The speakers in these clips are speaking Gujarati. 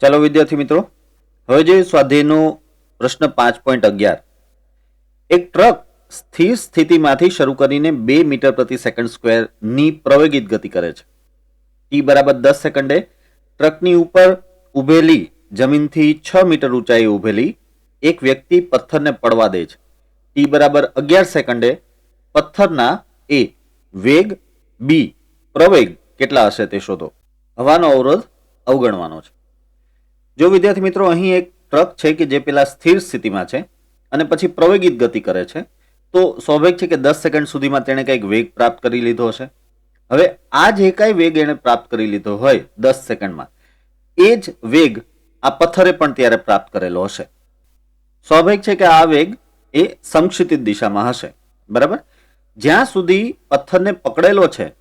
ચાલો વિદ્યાર્થી મિત્રો, હવે જે સ્વાધ્યાયનો પ્રશ્ન 5.11, એક ટ્રક સ્થિર સ્થિતિમાંથી શરૂ કરીને 2 મીટર પ્રતિ સેકન્ડ સ્ક્વેરની પ્રવેગિત ગતિ કરે છે. ટી બરાબર 10 સેકન્ડે ટ્રકની ઉપર ઉભેલી જમીનથી 6 મીટર ઊંચાઈએ ઉભેલી એક વ્યક્તિ પથ્થરને પડવા દે છે. ટી બરાબર 11 સેકન્ડે પથ્થરના એ વેગ, બી પ્રવેગ કેટલા હશે તે શોધો. હવાનો અવરોધ અવગણવાનો છે. જો વિદ્યાર્થી મિત્રો, અહીં એક ટ્રક છે કે જે પેલા સ્થિર સ્થિતિમાં છે અને પછી પ્રવેગિત ગતિ કરે છે, તો સ્વાભાવિક છે કે 10 સેકન્ડ સુધીમાં તેણે કંઈક વેગ પ્રાપ્ત કરી લીધો હશે. હવે આ જે કાંઈ વેગ એણે પ્રાપ્ત કરી લીધો હોય 10 સેકન્ડમાં, એ જ વેગ આ પથ્થરે પણ ત્યારે પ્રાપ્ત કરેલો હશે. સ્વાભાવિક છે કે આ વેગ એ સમક્ષિતિજ દિશામાં હશે. બરાબર. જ્યાં સુધી પથ્થરને પકડેલો છે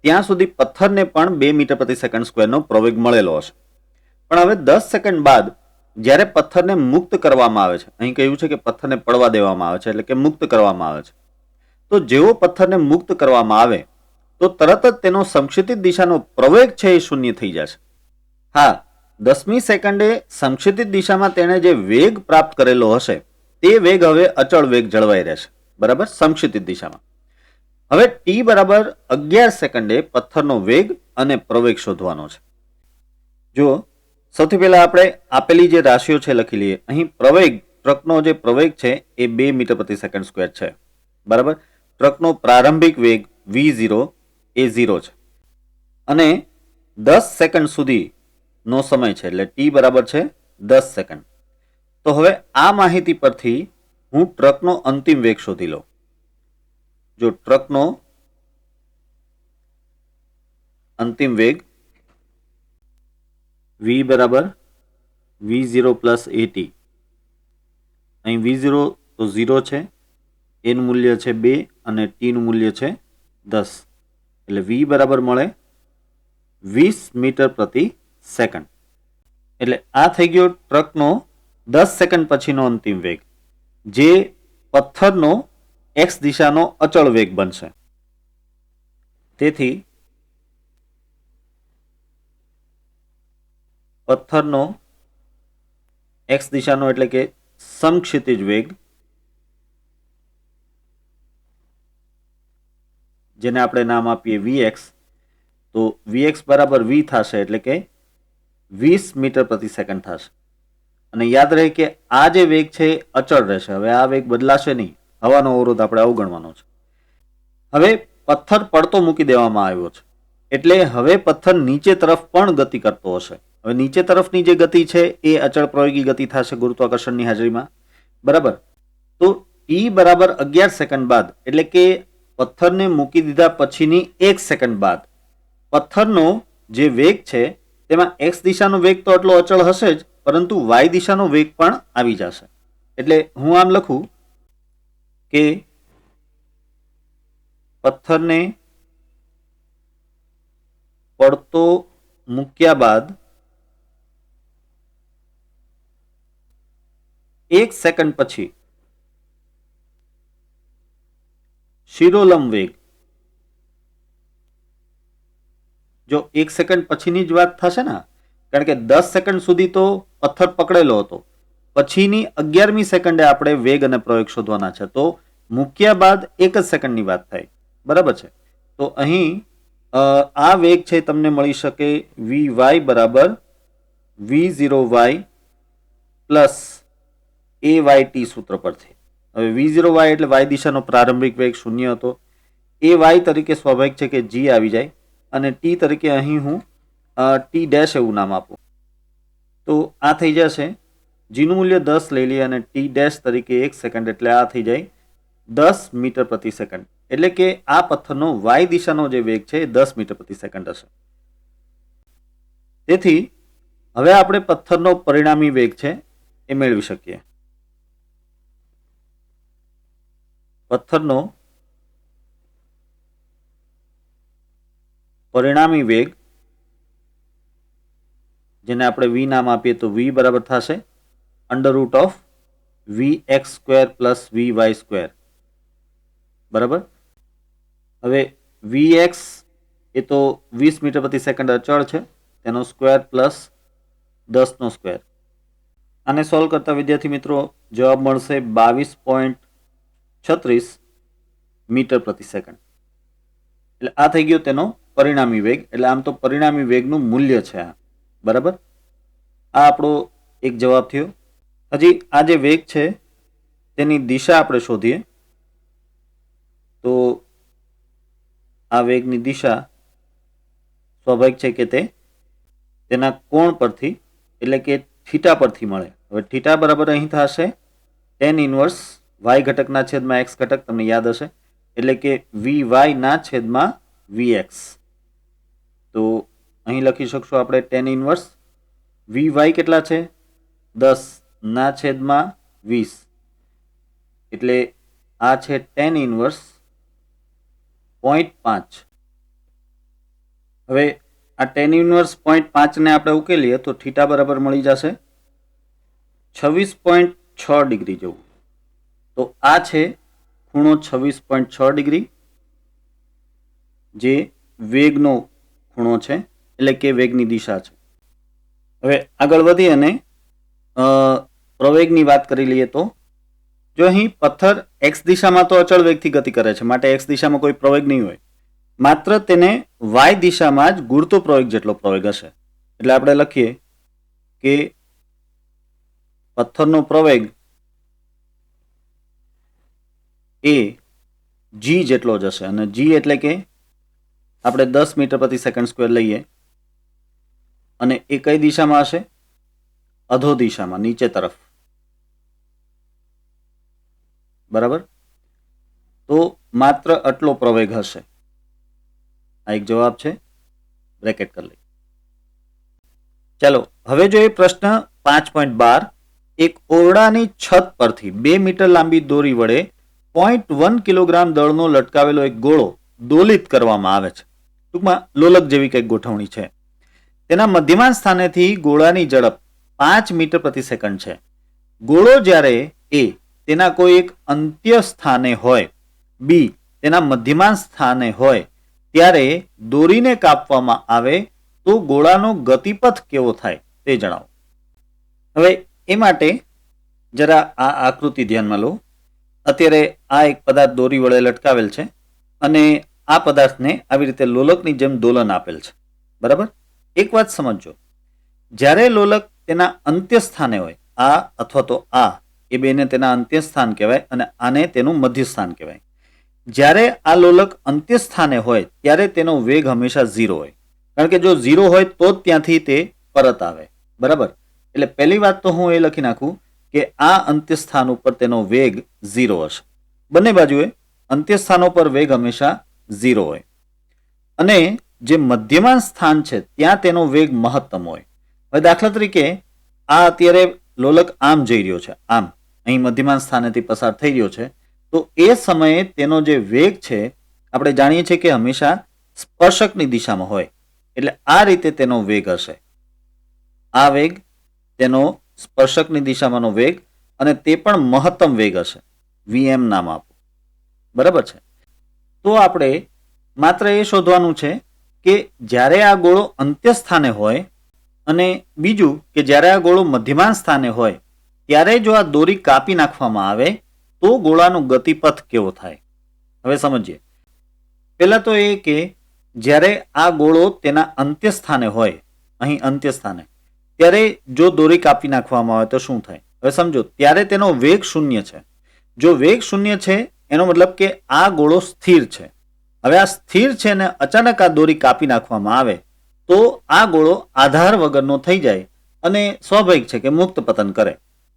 ત્યાં સુધી પથ્થરને પણ 2 મીટર પ્રતિ સેકન્ડ સ્ક્વેરનો પ્રવેગ મળેલો હશે. પણ હવે 10 સેકન્ડ બાદ જ્યારે પથ્થરને મુક્ત કરવામાં આવે છે, અહીં કહ્યું છે કે પથ્થરને પડવા દેવામાં આવે છે, એટલે કે મુક્ત કરવામાં આવે છે, તો જેવો પથ્થરને મુક્ત કરવામાં આવે તો તરત જ તેનો સમક્ષિતિજ દિશાનો પ્રવેગ છે એ શૂન્ય થઈ જશે. હા, 10મી સેકન્ડે સમક્ષિતિજ દિશામાં તેણે જે વેગ પ્રાપ્ત કરેલો હશે તે વેગ હવે અચળ વેગ જળવાઈ રહેશે. બરાબર, સમક્ષિતિજ દિશામાં. હવે ટી બરાબર 11 સેકન્ડે પથ્થરનો વેગ અને પ્રવેગ શોધવાનો છે. જો સૌથી પહેલા આપણે આપેલી જે રાશિઓ છે લખી લઈએ. અહીં પ્રવેગ, ટ્રકનો જે પ્રવેગ છે એ 2 મીટર પ્રતિ સેકન્ડ સ્ક્વેર છે. બરાબર. ટ્રકનો પ્રારંભિક વેગ v0 એ 0 છે અને 10 સેકન્ડ સુધીનો સમય છે, એટલે ટી બરાબર છે 10 સેકન્ડ. તો હવે આ માહિતી પરથી હું ટ્રકનો અંતિમ વેગ શોધી લઉં. જો ટ્રકનો અંતિમ વેગ v બરાબર v0 પ્લસ at, અહીં v0 તો 0 છે, a નું મૂલ્ય છે 2 અને t નું મૂલ્ય છે 10, એટલે v બરાબર મળે 20 મીટર પ્રતિ સેકન્ડ. એટલે આ થઈ ગયો ટ્રકનો 10 સેકન્ડ પછીનો અંતિમ વેગ, જે પથ્થરનો x દિશાનો અચળ વેગ બનશે. તેથી પથ્થરનો x દિશાનો એટલે કે સમક્ષિતિજ વેગ, જેને આપણે નામ આપીએ vx, તો vx બરાબર v થશે, એટલે કે 20 મીટર પ્રતિ સેકન્ડ થશે. અને યાદ રહે કે આ જે વેગ છે એ અચળ રહેશે. હવે આ વેગ બદલાશે નહીં, હવાનો અવરોધ આપણે અવગણવાનો છે. હવે પથ્થર પડતો મૂકી દેવામાં આવ્યો છે, એટલે હવે પથ્થર નીચે તરફ પણ ગતિ કરતો હશે. હવે નીચે તરફની જે ગતિ છે એ અચળ પ્રવેગી ગતિ થશે ગુરુત્વાકર્ષણની હાજરીમાં. બરાબર. તો ટી બરાબર 11 સેકન્ડ બાદ, એટલે કે પથ્થરને મૂકી દીધા પછીની 1 સેકન્ડ બાદ પથ્થરનો જે વેગ છે તેમાં એક્સ દિશાનો વેગ તો એટલો અચળ હશે જ, પરંતુ વાય દિશાનો વેગ પણ આવી જશે. એટલે હું આમ લખું કે પથ્થરને પડતો મૂક્યા બાદ 1 સેકન્ડ પછી શિરોલંબ વેગ, જો 1 સેકન્ડ પછીની જ વાત થશે ને, કારણ કે 10 સેકન્ડ સુધી તો પથ્થર પકડેલો હતો, પછીની 11મી સેકન્ડે આપણે વેગ અને પ્રવેગ શોધવાના છે, તો મૂક્યા બાદ 1 જ સેકન્ડની વાત થાય. બરાબર છે. તો અહીં આ વેગ છે તમને મળી શકે vy બરાબર v0y પ્લસ ayt સૂત્ર પરથી. હવે v0y એટલે y દિશાનો પ્રારંભિક વેગ 0 હતો, ay તરીકે સ્વાભાવિક છે કે g આવી જાય, અને t તરીકે અહીં હું t ડેશ એવું નામ આપું. તો આ થઈ જશે, g નું મૂલ્ય 10 લઈ લઈએ અને t ડેશ તરીકે 1 સેકન્ડ, એટલે આ થઈ જાય 10 મીટર પ્રતિ સેકન્ડ. એટલે કે આ પથ્થરનો વાય દિશાનો જે વેગ છે એ 10 મીટર પ્રતિ સેકન્ડ હશે. તેથી હવે આપણે પથ્થરનો પરિણામી વેગ છે એ મેળવી શકીએ. પથ્થરનો પરિણામી વેગ, જેને આપણે v નામ આપીએ, તો v બરાબર થશે √ vx² પ્લસ vy². બરાબર. હવે vx એ તો 20 મીટર પ્રતિ સેકન્ડ અચળ છે, તેનો સ્ક્વેર પ્લસ 10નો સ્ક્વેર. આને સોલ્વ કરતા વિદ્યાર્થી મિત્રો જવાબ મળશે 22.36 મીટર પ્રતિ સેકન્ડ. એટલે આ થઈ ગયો તેનો પરિણામી વેગ. એટલે આમ તો પરિણામી વેગનું મૂલ્ય છે આ. બરાબર, આ આપણો એક જવાબ થયો. હજી આ જે વેગ છે તેની દિશા આપણે શોધીએ. તો આ વેગની દિશા સ્વાભાવિક છે કે તે તેના કોણ પરથી એટલે કે થીટા પરથી મળે. હવે થીટા બરાબર અહીં થશે tan ઇન્વર્સ y ઘટકના છેદમાં x ઘટક, તમને યાદ હશે, એટલે કે vy ના છેદમાં vx. તો અહીં લખી શકશું આપણે tan ઇન્વર્સ vy કેટલા છે 10 ના છેદમાં 20, એટલે આ છે tan ઇન્વર્સ 0.5. હવે આ tan ઇન્વર્સ 0.5 ને આપણે ઉકેલીએ તો થીટા બરાબર મળી જશે 26.6 ડિગ્રી જેવું. તો આ છે ખૂણો 26.6 ડિગ્રી, જે વેગનો ખૂણો છે, એટલે કે વેગની દિશા છે. હવે આગળ વધી અને પ્રવેગની વાત કરી લઈએ તો જો અહીં પથ્થર x દિશામાં તો અચળ વેગથી ગતિ કરે છે, માટે x દિશામાં કોઈ પ્રવેગ નહીં હોય, માત્ર તેને y દિશામાં જ ગુરુત્વ પ્રવેગ જેટલો પ્રવેગ હશે. એટલે આપણે લખીએ કે પથ્થરનો પ્રવેગ એ g જેટલો જ હશે, અને g એટલે કે આપણે 10 મીટર પ્રતિ સેકન્ડ સ્ક્વેર લઈએ, અને એ કઈ દિશામાં હશે? અધો દિશામાં, નીચે તરફ. બરાબર, તો માત્ર આટલો પ્રવેગ હશે. આ એક જવાબ છે, બ્રેકેટ કરી લઈએ. ચાલો હવે જોઈએ પ્રશ્ન 5.12. એક ઓરડાની છત પરથી 2 મીટર લાંબી દોરી વડે 0.1 કિલોગ્રામ દળનો લટકાવેલો એક ગોળો દોલિત કરવામાં આવે છે. ટૂંકમાં લોલક જેવી કંઈક ગોઠવણી છે. તેના મધ્યમાન સ્થાનેથી ગોળાની ઝડપ 5 મીટર પ્રતિ સેકન્ડ છે. ગોળો જ્યારે એ તેના કોઈ એક અંત્ય સ્થાને હોય, બી તેના મધ્યમાન સ્થાને હોય, ત્યારે દોરીને કાપવામાં આવે તો ગોળાનો ગતિપથ કેવો થાય તે જણાવો. હવે એ માટે જરા આ આકૃતિ ધ્યાનમાં લો. અત્યારે આ એક પદાર્થ દોરી વડે લટકાવેલ છે અને આ પદાર્થને આવી રીતે લોલકની જેમ દોલન આપેલ છે. બરાબર, એક વાત સમજજો, જ્યારે લોલક તેના અંત્ય સ્થાને હોય, આ અથવા તો આ એ બેને તેના અંત્ય સ્થાન કહેવાય અને આને તેનું મધ્ય સ્થાન કહેવાય. જ્યારે આ લોલક અંત્ય સ્થાને હોય ત્યારે તેનો વેગ હંમેશા 0 હોય, કારણ કે જો 0 હોય તો જ ત્યાંથી તે પરત આવે. બરાબર, એટલે પહેલી વાત તો હું એ લખી નાખું કે આ અંત્ય સ્થાન ઉપર તેનો વેગ 0 હશે. બંને બાજુએ અંત્ય સ્થાનો પર વેગ હંમેશા 0 હોય, અને જે મધ્યમાન સ્થાન છે ત્યાં તેનો વેગ મહત્તમ હોય. હવે દાખલા તરીકે આ અત્યારે લોલક આમ જઈ રહ્યો છે, આમ અહીં મધ્યમાન સ્થાનેથી પસાર થઈ રહ્યો છે, તો એ સમયે તેનો જે વેગ છે આપણે જાણીએ છીએ કે હંમેશા સ્પર્શકની દિશામાં હોય, એટલે આ રીતે તેનો વેગ હશે. આ વેગ તેનો સ્પર્શકની દિશામાંનો વેગ, અને તે પણ મહત્તમ વેગ હશે. vm નામ આપો. બરાબર છે, તો આપણે માત્ર એ શોધવાનું છે કે જ્યારે આ ગોળો અંત્ય સ્થાને હોય અને બીજું કે જ્યારે આ ગોળો મધ્યમાન સ્થાને હોય ત્યારે જો આ દોરી કાપી નાખવામાં આવે તો ગોળાનો ગતિપથ કેવો થાય. હવે સમજીએ. પહેલા તો એ કે જ્યારે આ ગોળો તેના અંત્ય સ્થાને હોય, અહીં અંત્ય સ્થાને, ત્યારે જો દોરી કાપી નાખવામાં આવે તો શું થાય? હવે સમજો, ત્યારે તેનો વેગ 0 છે. જો વેગ 0 છે એનો મતલબ કે આ ગોળો સ્થિર છે. હવે આ સ્થિર છે ને અચાનક આ દોરી કાપી નાખવામાં આવે તો આ ગોળો આધાર વગરનો થઈ જાય અને સ્વાભાવિક છે કે મુક્ત પતન કરે.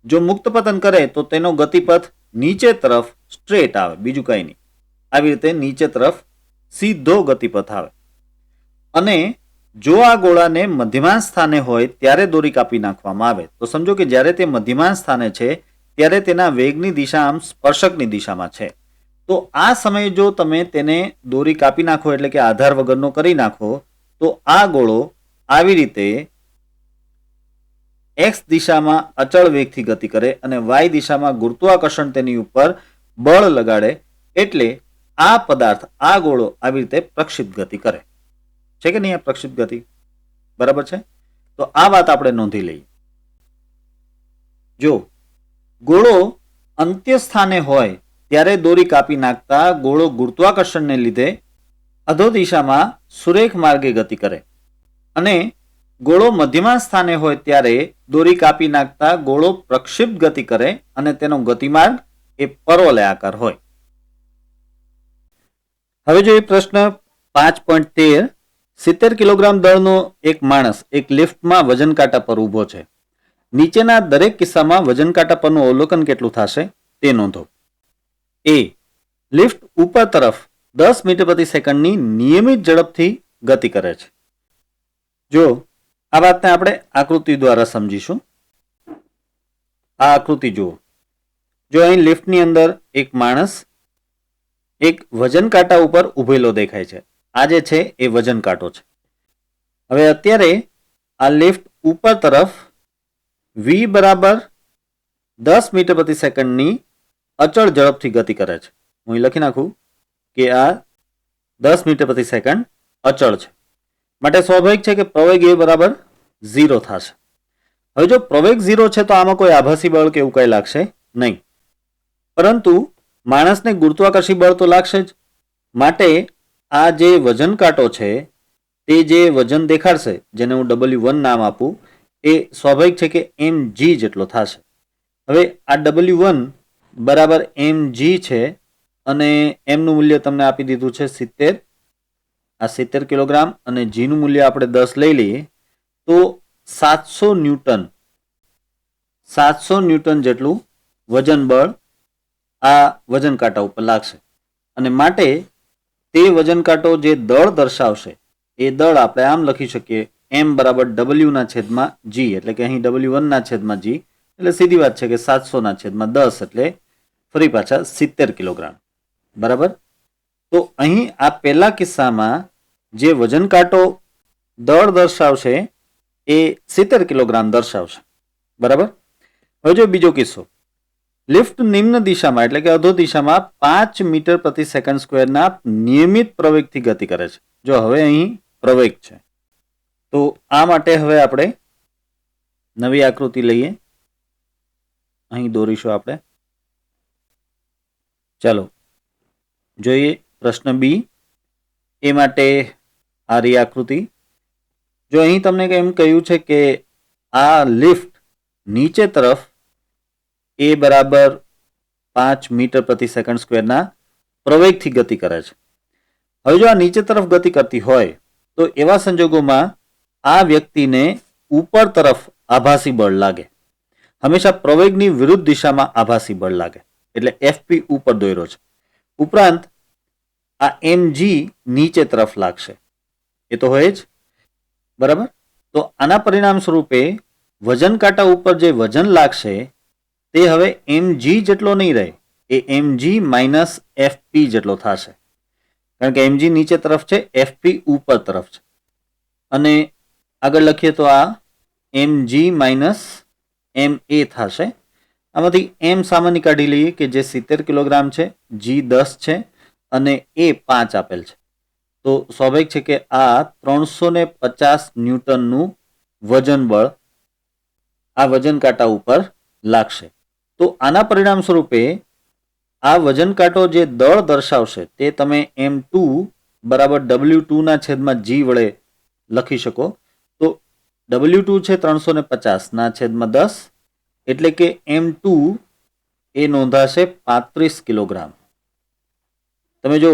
જો મુક્ત પતન કરે તો તેનો ગતિપથ નીચે તરફ સ્ટ્રેટ આવે, બીજું કંઈ નહીં. આવી રીતે નીચે તરફ સીધો ગતિપથ આવે. અને જો આ ગોળાને મધ્યમાન સ્થાને હોય ત્યારે દોરી કાપી નાખવામાં આવે તો સમજો કે જ્યારે તે મધ્યમાન સ્થાને છે ત્યારે તેના વેગની દિશા આમ સ્પર્શકની દિશામાં છે. તો આ સમયે જો તમે તેને દોરી કાપી નાખો એટલે કે આધાર વગરનો કરી નાખો તો આ ગોળો આવી રીતે x દિશામાં અચળ વેગથી ગતિ કરે અને y દિશામાં ગુરુત્વાકર્ષણ તેની ઉપર બળ લગાડે, એટલે આ પદાર્થ, આ ગોળો આવી રીતે પ્રક્ષિપ્ત ગતિ કરે છે કે નહીં? આ પ્રક્ષિપ્ત ગતિ બરાબર છે. તો આ વાત આપણે નોંધી લઈએ. જો ગોળો અંત્ય સ્થાને હોય ત્યારે દોરી કાપી નાખતા ગોળો ગુરુત્વાકર્ષણને લીધે અધો દિશામાં સુરેખ માર્ગે ગતિ કરે અને ગોળો મધ્યમાં સ્થાને હોય ત્યારે દોરી કાપી નાખતા ગોળો પ્રક્ષિપ્ત ગતિ કરે અને તેનો ગતિમાર્ગ એ પર્વલયાકાર હોય. હવે જોઈએ પ્રશ્ન 5.13. 70 કિલોગ્રામ દળનો એક માણસ એક લિફ્ટમાં વજન કાંટા પર ઊભો છે. નીચેના દરેક કિસ્સામાં વજન કાંટા પરનું અવલોકન કેટલું થશે તે નોંધો. એ. લિફ્ટ ઉપર તરફ 10 મીટર પ્રતિ સેકન્ડની નિયમિત ઝડપથી ગતિ કરે છે. જો આ વાતને આપણે આકૃતિ દ્વારા સમજીશું. આ આકૃતિ જુઓ. જો અહીં લિફ્ટની અંદર એક માણસ એક વજન કાંટા ઉપર ઉભેલો દેખાય છે. આ જે છે એ વજન કાંટો છે. હવે અત્યારે આ લિફ્ટ ઉપર તરફ v બરાબર 10 મીટર પ્રતિ સેકન્ડની અચળ ઝડપથી ગતિ કરે છે. હું લખી નાખું કે આ 10 મીટર પ્રતિ સેકન્ડ અચળ છે. માટે સ્વાભાવિક છે કે પ્રવેગ એ બરાબર 0 થશે. હવે જો પ્રવેગ 0 છે તો આમાં કોઈ આભાસી બળ કે એવું કંઈ લાગશે નહીં, પરંતુ માણસને ગુરુત્વાકર્ષી બળ તો લાગશે જ. માટે આ જે વજન કાંટો છે તે જે વજન દેખાડશે, જેને હું W1 નામ આપું, એ સ્વાભાવિક છે કે mg જેટલો થશે. હવે આ W1 બરાબર mg છે અને એમનું મૂલ્ય તમને આપી દીધું છે 70. આ 70 કિલોગ્રામ અને જીનું મૂલ્ય આપણે 10 લઈ લઈએ તો 700 ન્યૂટન જેટલું વજન બળ આ વજન કાંટા ઉપર લાગશે. અને માટે તે વજન કાંટો જે દળ દર્શાવશે એ દળ આપણે આમ લખી શકીએ m બરાબર w ના છેદમાં g, એટલે કે અહીં W1 ના છેદમાં g, એટલે સીધી વાત છે કે 700 ના છેદમાં 10 એટલે ફરી પાછા 70 કિલોગ્રામ. બરાબર. તો અહીં આ પહેલા કિસ્સામાં જે વજન કાંટો દળ દર્શાવશે એ 70 કિલોગ્રામ દર્શાવશે. બરાબર. હવે જો બીજો કિસ્સો. લિફ્ટ નિમ્ન દિશામાં એટલે કે અધો દિશામાં 5 મીટર પ્રતિ સેકન્ડ સ્ક્વેરના નિયમિત પ્રવેગથી ગતિ કરે છે. જો હવે અહીં પ્રવેગ છે તો આ માટે હવે આપણે નવી આકૃતિ લઈએ. અહીં દોરીશું આપણે. ચાલો જોઈએ પ્રશ્ન બી. એ માટે આ રહી આકૃતિ. જો અહીં તમને એમ કહ્યું છે કે આ લિફ્ટ નીચે તરફ એ બરાબર 5 મીટર પ્રતિ સેકન્ડ સ્ક્વેરના પ્રવેગથી ગતિ કરે છે. હવે જો આ નીચે તરફ ગતિ કરતી હોય તો એવા સંજોગોમાં આ વ્યક્તિને ઉપર તરફ આભાસી બળ લાગે. હંમેશા પ્રવેગની વિરુદ્ધ દિશામાં આભાસી બળ લાગે, એટલે FP ઉપર દોર્યો છે. ઉપરાંત આ mg નીચે તરફ લાગશે, એ તો હોય જ. બરાબર. તો આના પરિણામ સ્વરૂપે વજન કાંટા ઉપર જે વજન લાગશે તે હવે mg જેટલો નહીં રહે, એ mg માઇનસ fp જેટલો થશે. કારણ કે mg નીચે તરફ છે, fp ઉપર તરફ છે. અને આગળ લખીએ તો આ mg માઇનસ ma થશે. આમાંથી m સામાન્ય કાઢી લઈએ કે જે 70 કિલોગ્રામ છે, g 10 છે અને a 5 આપેલ છે. તો સ્વાભાવિક છે કે આ 350 ન્યૂટનનું વજન બળ આ વજન કાંટા ઉપર લાગશે. તો આના પરિણામ સ્વરૂપે આ વજન કાંટો જે દળ દર્શાવશે તે તમે m2 બરાબર W2 ના છેદમાં g વડે લખી શકો. તો W2 છે 350 ના છેદમાં 10, એટલે કે m2 એ નોંધાશે 35 કિલોગ્રામ. તમે જો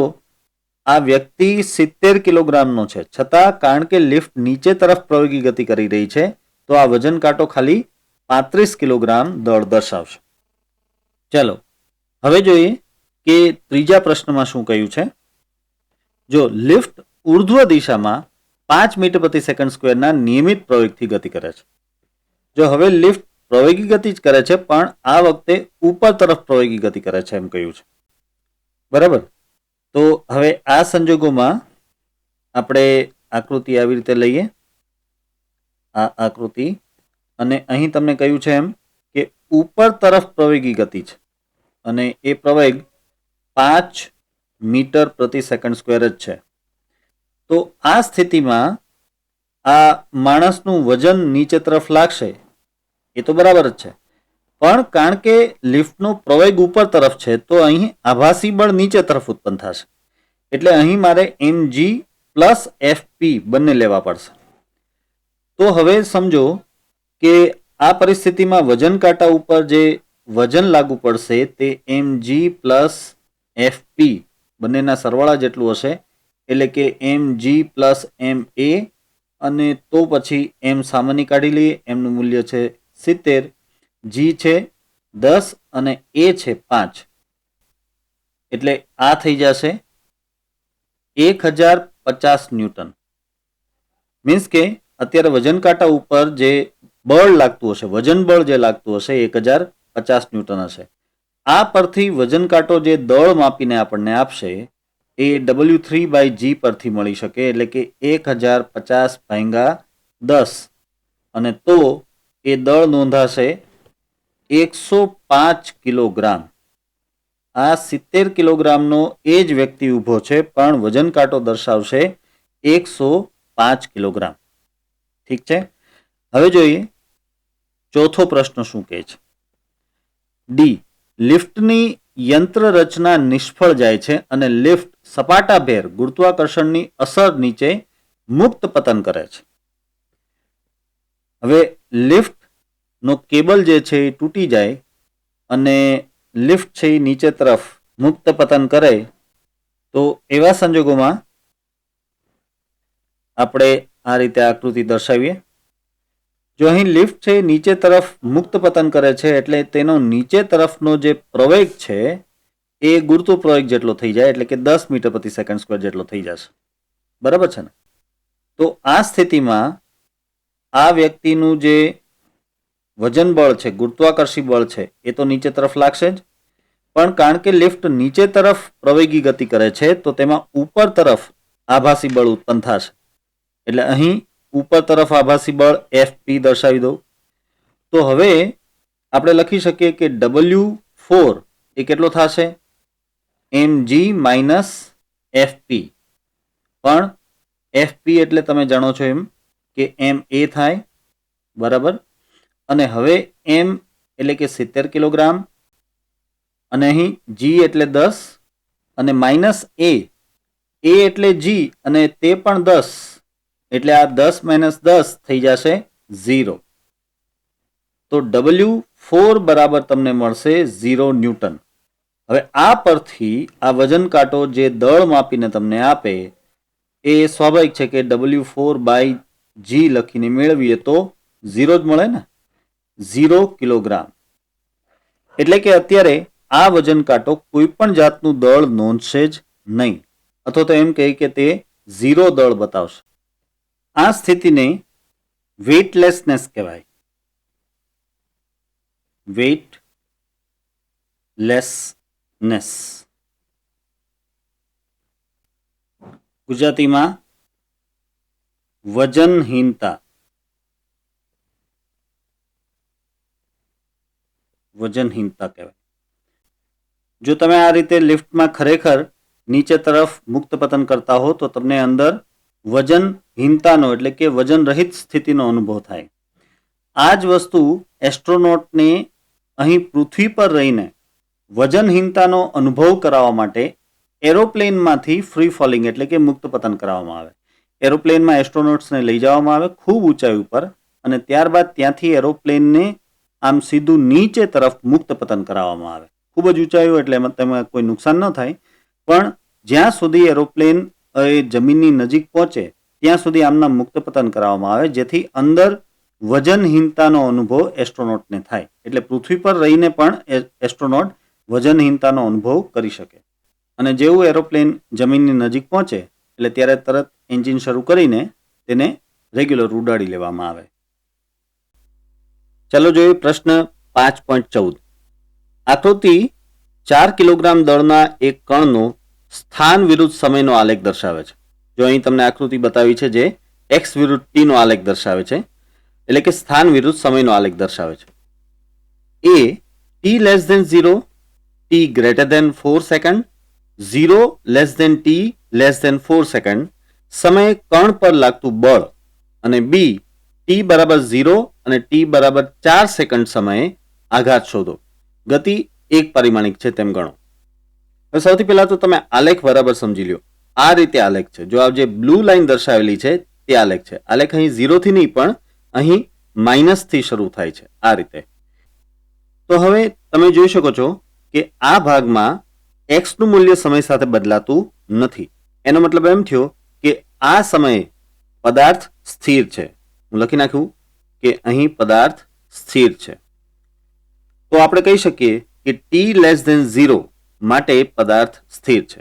આ વ્યક્તિ 70 કિલોગ્રામનો છે, છતાં કારણ કે લિફ્ટ નીચે તરફ પ્રવેગી ગતિ કરી રહી છે તો આ વજન કાંટો ખાલી 35 કિલોગ્રામ દળ દર્શાવશે. ચાલો હવે જોઈએ કે ત્રીજા પ્રશ્નમાં શું કહ્યું છે. જો લિફ્ટ ઉર્ધ્વ દિશામાં 5 મીટર પ્રતિ સેકન્ડ સ્ક્વેરના નિયમિત પ્રવેગથી ગતિ કરે છે. જો હવે લિફ્ટ પ્રવેગી ગતિ જ કરે છે પણ આ વખતે ઉપર તરફ પ્રવેગી ગતિ કરે છે એમ કહ્યું છે. બરાબર. તો હવે આ સંજોગોમાં આપણે આકૃતિ આવી રીતે લઈએ. આ આકૃતિ, અને અહીં તમને કહ્યું છે એમ કે ઉપર તરફ પ્રવેગી ગતિ છે અને એ પ્રવેગ 5 મીટર પ્રતિ સેકન્ડ સ્ક્વેર જ છે. તો આ સ્થિતિમાં આ માણસનું વજન નીચે તરફ લાગશે, એ તો બરાબર જ છે. પણ કારણ કે લિફ્ટનો પ્રવેગ ઉપર તરફ છે તો અહીં આભાસી બળ નીચે તરફ ઉત્પન્ન થશે. એટલે અહીં મારે mg પ્લસ fp બંને લેવા પડશે. તો હવે સમજો કે આ પરિસ્થિતિમાં વજન કાંટા ઉપર જે વજન લાગુ પડશે તે mg પ્લસ fp બંનેના સરવાળા જેટલું હશે. એટલે કે mg પ્લસ ma, અને તો પછી m સામાન્ય કાઢી લઈએ. એમનું મૂલ્ય છે 70, g છે 10 અને a છે 5. એટલે આ થઈ જશે 1050 ન્યૂટન. મીન્સ કે અત્યારે વજન કાંટા ઉપર જે બળ લાગતું હશે, વજન બળ જે લાગતું હશે 1050 ન્યૂટન હશે. આ પરથી વજન કાંટો જે દળ માપીને આપણને આપશે એ W3/G પરથી મળી શકે. એટલે કે 1050/10, અને તો એ દળ નોંધાશે 105 કિલોગ્રામ. આ 70 કિલોગ્રામનો એ જ વ્યક્તિ ઊભો છે, પણ વજન કાંટો દર્શાવશે 105 કિલોગ્રામ. ઠીક છે. હવે જોઈએ ચોથો પ્રશ્ન શું કહે છે. ડી. લિફ્ટની યંત્ર રચના નિષ્ફળ જાય છે અને લિફ્ટ સપાટાભેર ગુરુત્વાકર્ષણની અસર નીચે મુક્ત પતન કરે છે. હવે લિફ્ટનો કેબલ જે છે એ તૂટી જાય અને લિફ્ટ છે એ નીચે તરફ મુક્ત પતન કરે, તો એવા સંજોગોમાં આપણે આ રીતે આકૃતિ દર્શાવીએ. જો અહીં લિફ્ટ છે નીચે તરફ મુક્ત પતન કરે છે એટલે તેનો નીચે તરફનો જે પ્રવેગ છે એ ગુરુત્વ પ્રવેગ જેટલો થઈ જાય, એટલે કે 10 મીટર પ્રતિ સેકન્ડ સ્ક્વેર જેટલો થઈ જશે. બરાબર છે ને? તો આ સ્થિતિમાં આ વ્યક્તિનું જે વજન બળ છે, ગુરુત્વાકર્ષી બળ છે, એ તો નીચે તરફ લાગશે જ. પણ કારણ કે લિફ્ટ નીચે તરફ પ્રવેગી ગતિ કરે છે તો તેમાં ઉપર તરફ આભાસી બળ ઉત્પન્ન થશે. એટલે અહીં ઉપર તરફ આભાસી બળ fp દર્શાવી દઉં. તો હવે આપણે લખી શકીએ કે W4 એ કેટલો થશે? mg minus fp. પણ fp એટલે તમે જાણો છો એમ કે ma થાય. બરાબર. અને હવે m એટલે કે 70 કિલોગ્રામ, અને અહીં g એટલે 10, અને માઇનસ a એટલે g અને તે પણ 10, એટલે આ 10 માઇનસ 10 થઈ જશે 0. તો W4 બરાબર તમને મળશે 0 ન્યૂટન. હવે આ પરથી આ વજન કાંટો જે દળ માપીને તમને આપે એ સ્વાભાવિક છે કે W4/G લખીને મેળવીએ તો 0 જ મળે ને, 0 કિલોગ્રામ. એટલે કે અત્યારે આ વજન કાંટો કોઈ પણ જાતનું દળ નોંધશે જ નહીં, અથવા તો એમ કહે કે તે 0 દળ બતાવશે. આ સ્થિતિને વેઇટલેસનેસ કહેવાય. વેઇટલેસનેસ ગુજરાતીમાં વજનહીનતા. વજનહીનતા કહેવાય. જો તમે આ રીતે લિફ્ટમાં ખરેખર નીચે તરફ મુક્ત પતન કરતા હો તો તમને અંદર વજનહીનતાનો એટલે કે વજન રહિત સ્થિતિનો અનુભવ થાય. આ જ વસ્તુ એસ્ટ્રોનોટને અહીં પૃથ્વી પર રહીને વજનહીનતાનો અનુભવ કરાવવા માટે એરોપ્લેનમાંથી ફ્રી ફોલિંગ એટલે કે મુક્ત પતન કરાવવામાં આવે. એરોપ્લેનમાં એસ્ટ્રોનોટ્સને લઈ જવામાં આવે ખૂબ ઊંચાઈ ઉપર, અને ત્યારબાદ ત્યાંથી એરોપ્લેનને આમ સીધું નીચે તરફ મુક્ત પતન કરાવવામાં આવે. ખૂબ જ ઊંચાઈઓ એટલે એમાં તેમાં કોઈ નુકસાન ન થાય, પણ જ્યાં સુધી એરોપ્લેન જમીનની નજીક પહોંચે ત્યાં સુધી આમના મુક્ત પતન કરાવવામાં આવે, જેથી અંદર વજનહીનતાનો અનુભવ એસ્ટ્રોનોટને થાય. એટલે પૃથ્વી પર રહીને પણ એસ્ટ્રોનોટ વજનહીનતાનો અનુભવ કરી શકે. અને જેવું એરોપ્લેન જમીનની નજીક પહોંચે એટલે ત્યારે તરત એન્જિન શરૂ કરીને તેને રેગ્યુલર ઉડાડી લેવામાં આવે. ચાલો જોઈએ પ્રશ્ન 5.14. આકૃતિ 4 કિલોગ્રામ દળના એક કણનો સ્થાન વિરુદ્ધ સમયનો આલેખ દર્શાવે છે. જો અહીં તમને આકૃતિ બતાવી છે જે x વિરુદ્ધ t નો આલેખ દર્શાવે છે, એટલે કે સ્થાન વિરુદ્ધ સમયનો આલેખ દર્શાવે છે. a t less than 0, t greater than 4 second, 0 less than t less than 4 second સમયે કણ પર લાગતું બળ, અને b t બરાબર 0 અને t બરાબર 4 સેકન્ડ સમયે આઘાત શોધો. ગતિ એક પરિમાણિક છે તેમ ગણો. હવે સૌથી પહેલા તો તમે આલેખ બરાબર સમજી લો. આ રીતે આલેખ છે. જો આ જે બ્લુ લાઈન દર્શાવેલી છે તે આલેખ છે. આલેખ અહીં 0 થી નહીં પણ અહીં માઇનસ થી શરૂ થાય છે આ રીતે. તો હવે તમે જોઈ શકો છો કે આ ભાગમાં x નું મૂલ્ય સમય સાથે બદલાતું નથી. એનો મતલબ એમ થયો કે આ સમયે પદાર્થ સ્થિર છે. હું લખી નાખ્યું કે અહીં પદાર્થ સ્થિર છે. તો આપણે કહી શકીએ કે t<0 માટે પદાર્થ સ્થિર છે.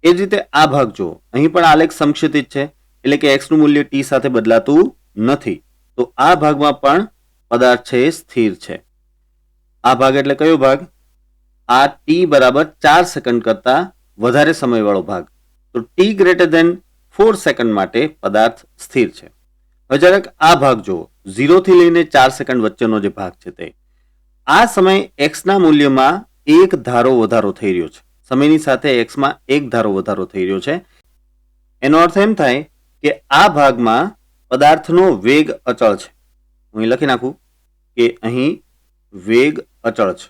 એ જ રીતે આ ભાગ જુઓ, અહીં પણ આલેખ સમક્ષિતિજ છે, એટલે કે x નું મૂલ્ય t સાથે બદલાતું નથી. તો આ ભાગમાં પણ પદાર્થ છે એ સ્થિર છે. આ ભાગ એટલે કયો ભાગ? આ t બરાબર 4 સેકન્ડ કરતા વધારે સમયવાળો ભાગ. તો t>4 સેકન્ડ માટે પદાર્થ સ્થિર છે. હવે જરાક આ ભાગ જુઓ, 0 થી લઈને 4 સેકન્ડ વચ્ચેનો જે ભાગ છે તે. આ સમય x ના મૂલ્યમાં એક ધારો વધારો થઈ રહ્યો છે. સમયની સાથે x માં એક ધારો વધારો થઈ રહ્યો છે. એનો અર્થ એમ થાય કે આ ભાગમાં પદાર્થનો વેગ અચળ છે. હું અહીં લખી નાખું કે અહીં વેગ અચળ છે.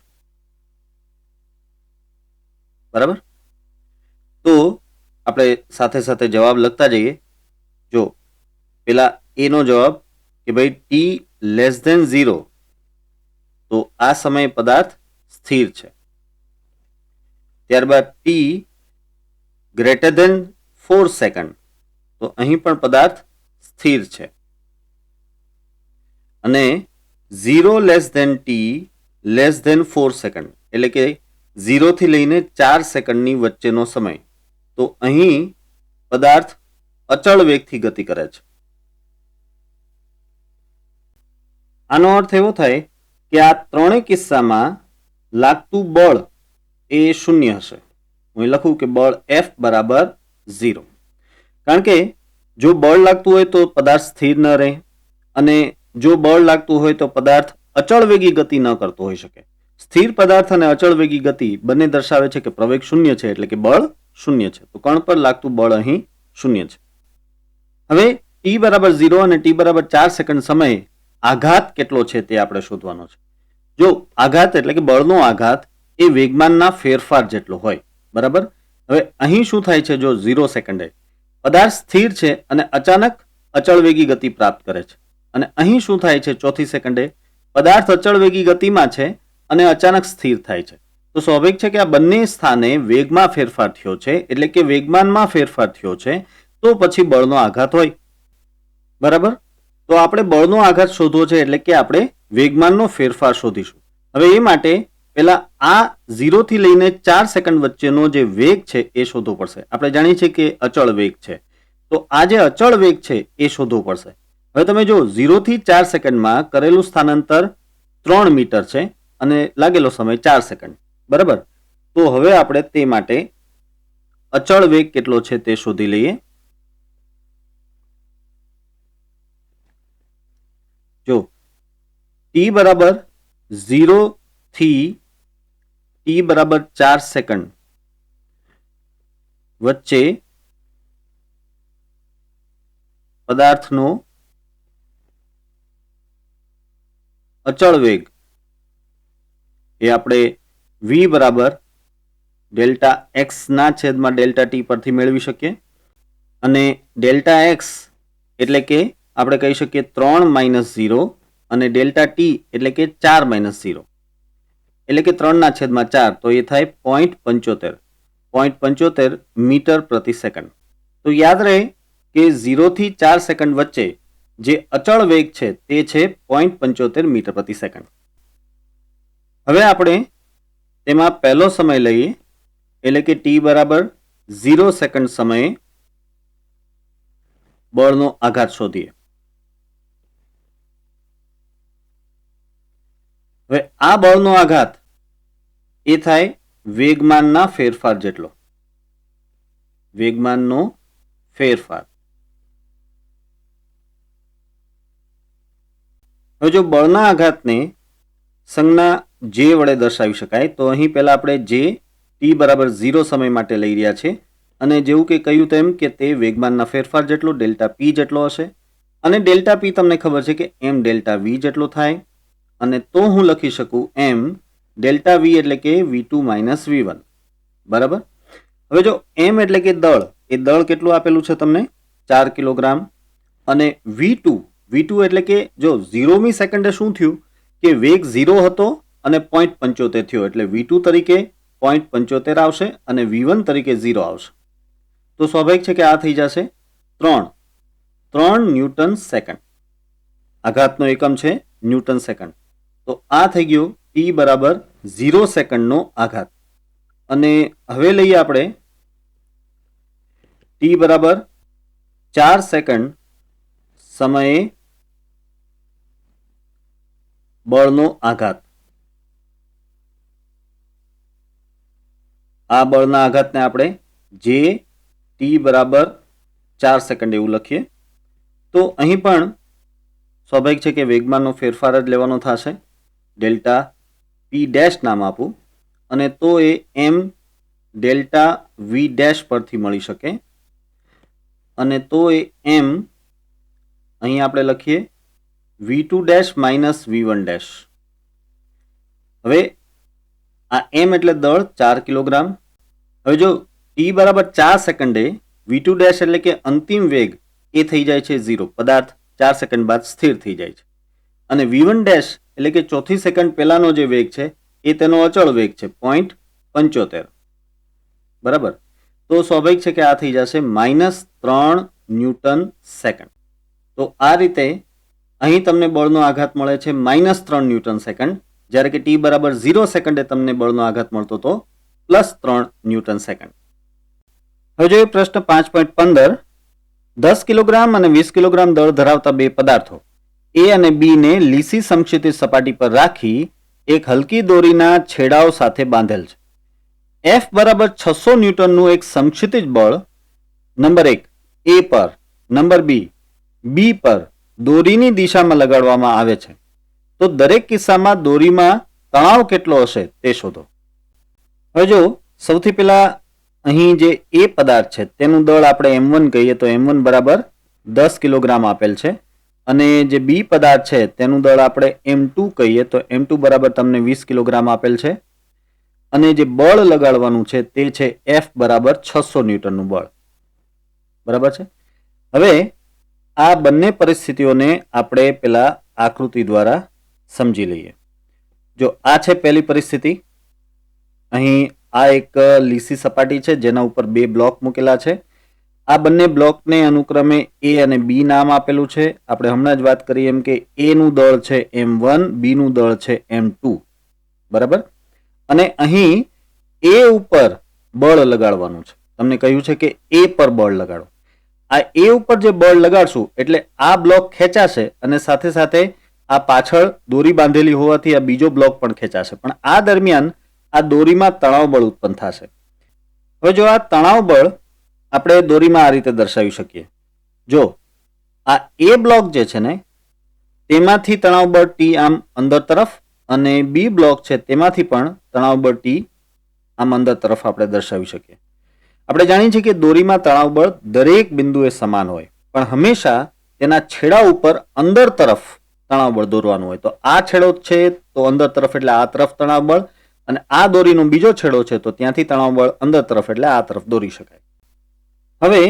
બરાબર? તો આપણે સાથે સાથે જવાબ લખતા જઈએ. જો પેલા એ નો જવાબ કે ભાઈ t 0 તો આ સમયે પદાર્થ સ્થિર છે. ત્યારબાદ t 4 સેકન્ડ તો અહીં પણ પદાર્થ સ્થિર છે. અને 0t<4 સેકન્ડ એટલે કે 0 થી લઈને 4 સેકન્ડની વચ્ચેનો સમય, તો અહીં પદાર્થ અચળ વેગથી ગતિ કરે છે. આનો અર્થ એવો થાય કે આ ત્રણેય કિસ્સામાં લાગતું બળ એ શૂન્ય હશે. હું લખું કે બળ F બરાબર 0. કારણ કે જો બળ લાગતું હોય તો પદાર્થ સ્થિર ન રહે, અને જો બળ લાગતું હોય તો પદાર્થ અચળ વેગી ગતિ ન કરતો હોઈ શકે. સ્થિર પદાર્થ અને અચળ વેગી ગતિ બંને દર્શાવે છે કે પ્રવેગ શૂન્ય છે, એટલે કે બળ શૂન્ય છે. તો કણ પર લાગતું બળ અહીં શૂન્ય છે. હવે t બરાબર 0 અને t બરાબર 4 સેકન્ડ સમયે આઘાત કેટલો છે તે આપણે શોધવાનો છે. જો આઘાત એટલે કે બળનો આઘાત એ વેગમાનના ફેરફાર જેટલો હોય. બરાબર? હવે અહીં શું થાય છે? જો 0 સેકન્ડે પદાર્થ સ્થિર છે અને અચાનક અચળ વેગી ગતિ પ્રાપ્ત કરે છે. અને અહીં શું થાય છે? ચોથી સેકન્ડે પદાર્થ અચળ વેગી ગતિમાં છે અને અચાનક સ્થિર થાય છે. તો સ્વાભાવિક છે કે આ બંને સ્થાને વેગમાં ફેરફાર થયો છે, એટલે કે વેગમાનમાં ફેરફાર થયો છે, તો પછી બળનો આઘાત હોય. બરાબર? તો આપણે બળનો આઘાત શોધવો છે, એટલે કે આપણે વેગમાનનો ફેરફાર શોધીશું. હવે એ માટે પહેલા આ 0 થી લઈને 4 સેકન્ડ વચ્ચેનો જે વેગ છે એ શોધવો પડશે. આપણે જાણીએ છીએ કે અચળ વેગ છે, તો આ જે અચળ વેગ છે એ શોધવો પડશે. હવે તમે જો 0 થી 4 સેકન્ડમાં કરેલું સ્થાનાંતર 3 મીટર છે અને લાગેલો સમય 4 સેકન્ડ. બરાબર? તો હવે આપણે તે માટે અચળ વેગ કેટલો છે તે શોધી લઈએ. જો t બરાબર 0 થી t બરાબર 4 સેકન્ડ વચ્ચે પદાર્થનો અચળ વેગ એ આપણે v બરાબર ડેલ્ટા x ના છેદમાં ડેલ્ટા t પરથી મેળવી શકીએ. અને ડેલ્ટા x એટલે કે આપણે કહી શકીએ 3 - 0 અને ડેલ્ટા t એટલે કે 4 - 0 એટલે કે 3 ના છેદમાં 4, તો એ થાય 0.75 મીટર પ્રતિ સેકન્ડ. તો યાદ રહે કે 0 થી 4 સેકન્ડ વચ્ચે જે અચળ વેગ છે તે છે 0.75 મીટર પ્રતિ સેકન્ડ. હવે આપણે તેમાં પહેલો સમય લઈએ, એટલે કે t બરાબર 0 સેકન્ડ સમયે બળનો આઘાત શોધીએ. હવે આ બળનો આઘાત એ થાય વેગમાનના ફેરફાર જેટલો. વેગમાનનો ફેરફાર. હવે જો બળના આઘાતને સંજ્ઞા જે વડે દર્શાવી શકાય, તો અહીં પહેલા આપણે જે t બરાબર 0 સમય માટે લઈ રહ્યા છે, અને જેવું કે કહ્યું તેમ કે તે વેગમાનના ફેરફાર જેટલો ડેલ્ટા p જેટલો હશે. અને ડેલ્ટા p તમને ખબર છે કે m ડેલ્ટા v જેટલો થાય. અને તો હું લખી શકું એમ ડેલ્ટા વી એટલે કે V2 માઇનસ V1, બરાબર. હવે જો એમ એટલે કે દળ, એ દળ કેટલું આપેલું છે તમને 4 કિલોગ્રામ, અને V2 એટલે કે જો 0મી સેકન્ડે શું થયું કે વેગ 0 હતો અને 0.75 થયો, એટલે V2 તરીકે 0.75 આવશે અને V1 તરીકે 0 આવશે. તો સ્વાભાવિક છે કે આ થઈ જશે 3 ન્યૂટન સેકન્ડ. આઘાતનો એકમ છે ન્યૂટન સેકન્ડ. તો આ થઈ ગયું t બરાબર 0 સેકન્ડનો આઘાત. અને હવે લઈએ આપણે t બરાબર 4 સેકન્ડ સમયે બળનો આઘાત. આ બળના આઘાતને આપણે જે t બરાબર 4 સેકન્ડ એવું લખીએ. તો અહીં પણ સ્વાભાવિક છે કે વેગમાનનો ફેરફાર જ લેવાનો થશે. ડેલ્ટા p ડેશ નામ આપું અને તો એ m ડેલ્ટા v ડેશ પરથી મળી શકે, અને તો એ m અહીં આપણે લખીએ V2 dash minus V1 dash. હવે આ m એટલે દળ 4 કિલોગ્રામ. હવે જો t બરાબર 4 સેકન્ડે V2 ડેશ એટલે કે અંતિમ વેગ એ થઈ જાય છે 0, પદાર્થ 4 સેકન્ડ બાદ સ્થિર થઈ જાય છે. અને V1 ડેશ એટલે કે ચોથી સેકન્ડ પહેલાનો જે વેગ છે એ તેનો અચળ વેગ છે 0.75, બરાબર. તો સ્વાભાવિક છે કે આ થઈ જશે -3 ન્યૂટન સેકન્ડ. તો આ રીતે અહીં તમને બળનો આઘાત મળે છે -3 ન્યૂટન સેકન્ડ, જ્યારે કે t બરાબર 0 સેકન્ડે તમને બળનો આઘાત મળતો હતો +3 ન્યૂટન સેકન્ડ. હવે જોઈએ પ્રશ્ન 5.15. 10 કિલોગ્રામ અને 20 કિલોગ્રામ દળ ધરાવતા બે પદાર્થો A અને B ને લીસી સમક્ષિતિજ સપાટી પર રાખી એક હલકી દોરીના છેડાઓ સાથે બાંધેલ છે. F બરાબર 600 ન્યૂટનનું એક સમક્ષિતિજ બળ નંબર 1 A પર, નંબર B પર દોરીની દિશામાં લગાડવામાં આવે છે. તો દરેક કિસ્સામાં દોરીમાં તણાવ કેટલો હશે તે શોધો. હવે જો સૌથી પહેલા અહીં જે A પદાર્થ છે તેનું દળ આપણે M1 કહીએ તો M1 બરાબર 10 કિલોગ્રામ આપેલ છે, અને જે B પદાર્થ છે તેનું દળ આપણે M2 કહીએ તો M2 બરાબર તમને 20 કિલોગ્રામ આપેલ છે, અને જે બળ લગાડવાનું છે તે છે F બરાબર 600 ન્યૂટનનું બળ, બરાબર છે. હવે આ બંને પરિસ્થિતિઓને આપણે પેલા આકૃતિ દ્વારા સમજી લઈએ. જો આ છે પહેલી પરિસ્થિતિ, અહીં આ એક લીસી સપાટી છે જેના ઉપર બે બ્લોક મૂકેલા છે. આ બંને બ્લોકને અનુક્રમે A અને B નામ આપેલું છે. આપણે હમણાં જ વાત કરી એમ કે A નું દળ છે M1, B નું દળ છે M2, બરાબર. અને અહીં A ઉપર બળ લગાડવાનું છે. તમને કહ્યું છે કે A પર બળ લગાડો. આ A ઉપર જે બળ લગાડશું એટલે આ બ્લોક ખેંચાશે અને સાથે સાથે આ પાછળ દોરી બાંધેલી હોવાથી આ બીજો બ્લોક પણ ખેંચાશે, પણ આ દરમિયાન આ દોરીમાં તણાવ બળ ઉત્પન્ન થશે. હવે જો આ તણાવ બળ આપણે દોરીમાં આ રીતે દર્શાવી શકીએ. જો આ A બ્લોક જે છે ને તેમાંથી તણાવ બળ T આમ અંદર તરફ, અને B બ્લોક છે તેમાંથી પણ તણાવ બળ T આમ અંદર તરફ આપણે દર્શાવી શકીએ. આપણે જાણીએ છીએ કે દોરીમાં તણાવ બળ દરેક બિંદુએ સમાન હોય, પણ હંમેશા તેના છેડા ઉપર અંદર તરફ તણાવ બળ દોરવાનું હોય. તો આ છેડો છે તો અંદર તરફ એટલે આ તરફ તણાવ બળ, અને આ દોરીનો બીજો છેડો છે તો ત્યાંથી તણાવ બળ અંદર તરફ એટલે આ તરફ દોરી શકાય. હવે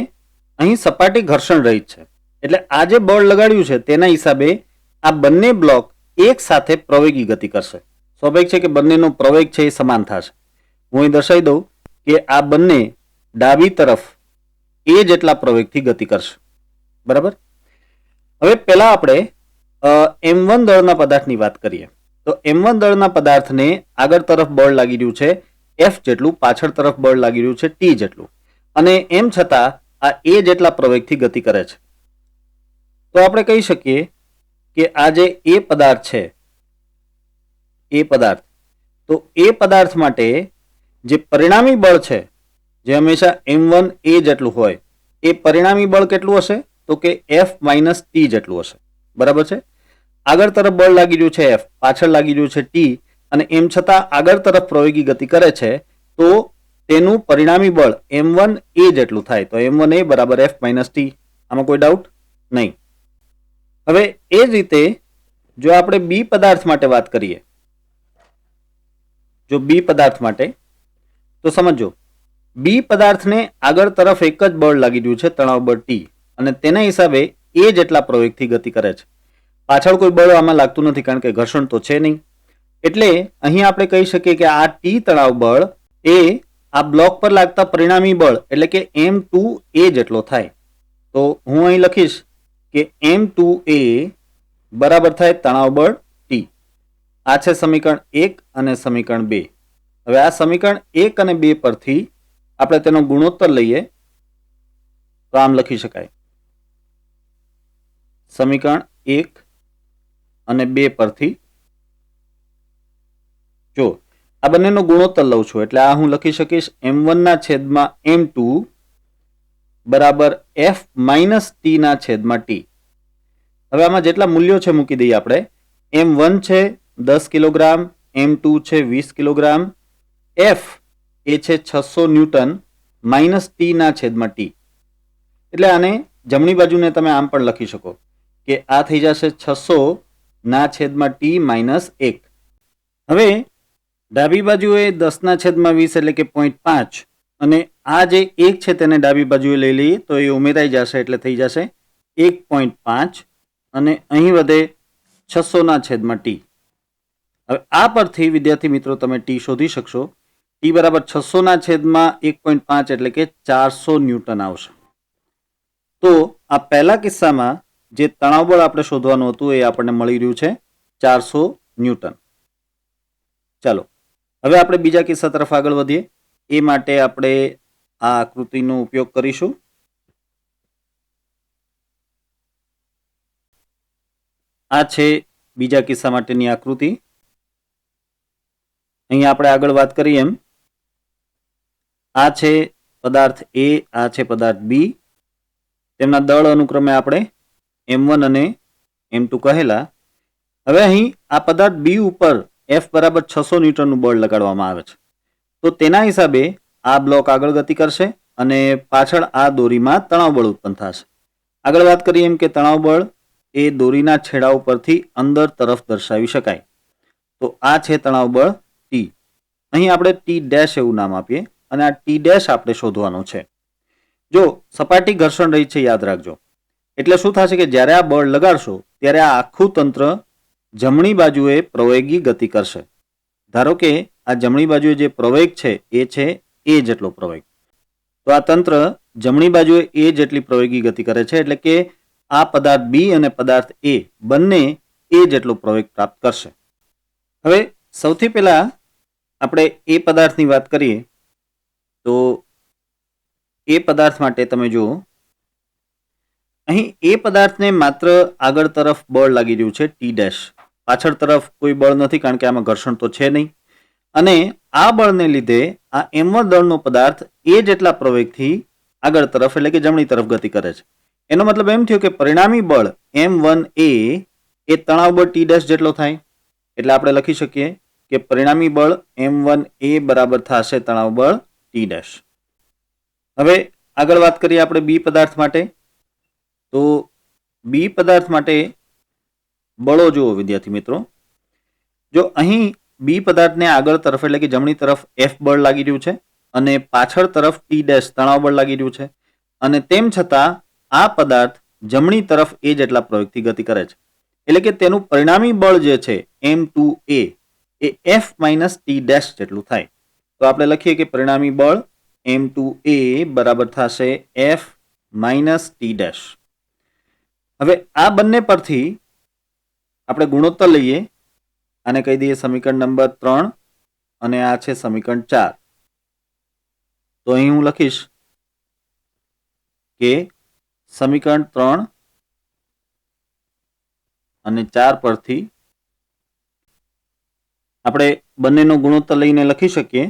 અહીં સપાટી ઘર્ષણ રહિત છે એટલે આ જે બળ લગાડ્યું છે તેના હિસાબે આ બંને બ્લોક એક સાથે પ્રવેગી ગતિ કરશે. સ્વાભાવિક છે કે બંનેનો પ્રવેગ છે એ સમાન થશે. હું અહીં દર્શાવી દઉં કે આ બંને ડાબી તરફ એ જેટલા પ્રવેગથી ગતિ કરશે, બરાબર. હવે પહેલા આપણે M1 દળના પદાર્થની વાત કરીએ. તો M1 દળના પદાર્થને આગળ તરફ બળ લાગી રહ્યું છે F જેટલું, પાછળ તરફ બળ લાગી રહ્યું છે T જેટલું, અને એમ છતાં આ A જેટલા પ્રવેગથી ગતિ કરે છે. તો આપણે કહી શકીએ કે આ જે A પદાર્થ છે, A પદાર્થ, તો A પદાર્થ માટે જે પરિણામી બળ છે જે હંમેશા M1 A જેટલું હોય, એ પરિણામી બળ કેટલું હશે તો કે F માઇનસ T જેટલું હશે, બરાબર છે. આગળ તરફ બળ લાગી રહ્યું છે F, પાછળ લાગી રહ્યું છે T, અને એમ છતાં આગળ તરફ પ્રવેગી ગતિ કરે છે તો તેનું પરિણામી બળ M1 A જેટલું થાય. તો M1 A બરાબર F માઇનસ T. આમાં કોઈ ડાઉટ નહીં. હવે એ જ રીતે જો આપણે બી પદાર્થ માટે વાત કરીએ, જો બી પદાર્થ માટે તો સમજો બી પદાર્થને આગળ તરફ એક જ બળ લાગી રહ્યું છે, તણાવ બળ ટી, અને તેના હિસાબે એ જેટલા પ્રવેગથી ગતિ કરે છે. પાછળ કોઈ બળ આમાં લાગતું નથી કારણ કે ઘર્ષણ તો છે નહીં. એટલે અહીં આપણે કહી શકીએ કે આ ટી તણાવ બળ એ આ બ્લોક પર લાગતા પરિણામી બળ એટલે કે M2A જેટલો થાય. તો હું અહીં લખીશ કે M2A બરાબર થાય તણાવ બળ ટી. આ છે સમીકરણ 1 અને સમીકરણ 2. હવે આ સમીકરણ 1 અને 2 પરથી આપણે તેનો ગુણોત્તર લઈએ તો આમ લખી શકાય. સમીકરણ 1 અને 2 પરથી જો આ બંનેનો ગુણોત્તર લઉં છું એટલે આ હું લખી શકીશ M1 ના છેદમાં M2 બરાબર F માઇનસ ટી ના છેદમાં ટી. હવે આમાં જેટલા મૂલ્યો છે મૂકી દઈએ આપણે. M1 છે 10 કિલોગ્રામ, M2 છે 20 કિલોગ્રામ, F એ છે 600 ન્યૂટન માઇનસ ટી ના છેદમાં ટી. એટલે આને જમણી બાજુને તમે આમ પણ લખી શકો કે આ થઈ જશે 600 ના છેદમાં ટી માઇનસ 1. હવે ડાબી બાજુએ 10 ના છેદમાં 20 એટલે કે 0.5 અને આ જે 1 છે તેને ડાબી બાજુએ લઈ લઈએ તો એ ઉમેરાઈ જશે એટલે થઈ જશે 1.5 અને અહીં વધે 600 ના છેદમાં ટી. હવે આ પરથી વિદ્યાર્થી મિત્રો તમે ટી શોધી શકશો. ટી બરાબર 600 ના છેદમાં 1.5 એટલે કે 400 ન્યૂટન આવશે. તો આ પહેલા કિસ્સામાં જે તણાવ બળ આપણે શોધવાનું હતું એ આપણને મળી રહ્યું છે 400 ન્યૂટન. ચાલો હવે આપણે બીજા કિસ્સા તરફ આગળ વધીએ. એ માટે આપણે આ આકૃતિનો ઉપયોગ કરીશું. આ છે બીજા કિસ્સા માટેની આકૃતિ. અહીં આપણે આગળ વાત કરીએ એમ આ છે પદાર્થ A, આ છે પદાર્થ B. તેમના દળ અનુક્રમે આપણે M1 અને M2 કહેલા. હવે અહીં આ પદાર્થ B ઉપર F બરાબર 600 ન્યૂટનનું બળ લગાડવામાં આવે છે. તો તેના હિસાબે આ બ્લોક આગળ ગતિ કરશે અને પાછળ આ દોરીમાં તણાવ બળ ઉત્પન્ન થશે. આગળ વાત કરીએ એમ કે તણાવ બળ એ દોરીના છેડા ઉપરથી અંદર તરફ દર્શાવી શકાય. તો આ છે તણાવ બળ T. અહીં આપણે T ડેશ એવું નામ આપીએ અને આ T ડેશ આપણે શોધવાનું છે. જો સપાટી ઘર્ષણ રહી છે યાદ રાખજો. એટલે શું થશે કે જ્યારે આ બળ લગાડશો ત્યારે આ આખું તંત્ર જમણી બાજુએ પ્રવેગી ગતિ કરશે. ધારો કે આ જમણી બાજુએ જે પ્રવેગ છે એ છે A જેટલો પ્રવેગ. તો આ તંત્ર જમણી બાજુએ A જેટલી પ્રવેગી ગતિ કરે છે એટલે કે આ પદાર્થ B અને પદાર્થ A બંને A જેટલો પ્રવેગ પ્રાપ્ત કરશે. હવે સૌથી પહેલા આપણે એ પદાર્થની વાત કરીએ તો એ પદાર્થ માટે તમે જુઓ અહીં એ પદાર્થને માત્ર આગળ તરફ બળ લાગી રહ્યું છે T ડેશ. પાછળ તરફ કોઈ બળ નથી કારણ કે આમાં ઘર્ષણ તો છે નહીં. અને આ બળને લીધે આ M1 દળનો પદાર્થ A જેટલા પ્રવેગથી આગળ તરફ એટલે કે જમણી તરફ ગતિ કરે છે. એનો મતલબ એમ થયો કે પરિણામી બળ M1A એ તણાવ બળ T ડેશ જેટલો થાય. એટલે આપણે લખી શકીએ કે પરિણામી બળ M1A બરાબર થશે તણાવ બળ T ડેશ. હવે આગળ વાત કરીએ આપણે B પદાર્થ માટે. તો B પદાર્થ માટે બળો જુઓ વિદ્યાર્થી મિત્રો. જો અહીં B પદાર્થને આગળ તરફ એટલે કે જમણી તરફ F બળ લાગી રહ્યું છે અને પાછળ તરફ T ડેશ તણાવ બળ લાગી રહ્યું છે અને તેમ છતાં આ પદાર્થ જમણી તરફ A જેટલા પ્રવેગથી ગતિ કરે છે. એટલે કે તેનું પરિણામી બળ જે છે M2A એ F માઇનસ T ડેશ જેટલું થાય. તો આપણે લખીએ કે પરિણામી બળ M2A બરાબર થશે F માઇનસ T ડેશ. હવે આ બંને પરથી આપણે ગુણોત્તર લઈએ. આને કહી દઈએ સમીકરણ નંબર 3 અને આ છે સમીકરણ 4. તો અહીં હું લખીશ કે સમીકરણ 3 અને 4 પરથી આપણે બંનેનો ગુણોત્તર લઈને લખી શકીએ.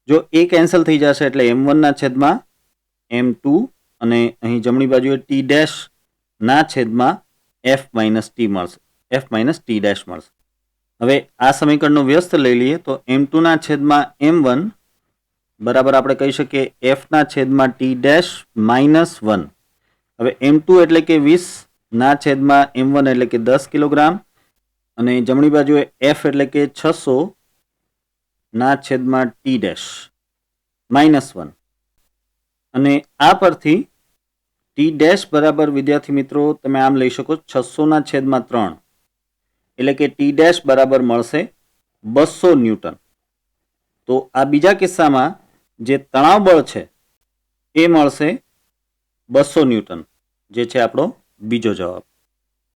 જો એ કેન્સલ થઈ જશે એટલે M1 ના છેદમાં M2 અને અહીં જમણી બાજુએ T ડેશ ના છેદમાં F માઇનસ T મળશે, F માઇનસ T ડેશ મળશે. હવે આ સમીકરણનો વ્યસ્ત લઈ લઈએ તો M2 ના છેદમાં M1 બરાબર આપણે કહી શકીએ F ના છેદમાં T ડેશ માઇનસ 1. હવે M2 એટલે કે 20 ના છેદમાં M1 એટલે કે 10 કિલોગ્રામ અને જમણી બાજુએ એફ એટલે કે 600 ના છેદમાં ટી ડેશ -1 અને આ પરથી ટી ડેશ બરાબર વિદ્યાર્થી મિત્રો તમે આમ લઈ શકો 600 ના છેદમાં 3 એટલે કે ટી ડેશ બરાબર મળશે 200 ન્યૂટન. તો આ બીજા કિસ્સામાં જે તણાવ બળ છે એ મળશે 200 ન્યૂટન, જે છે આપણો બીજો જવાબ.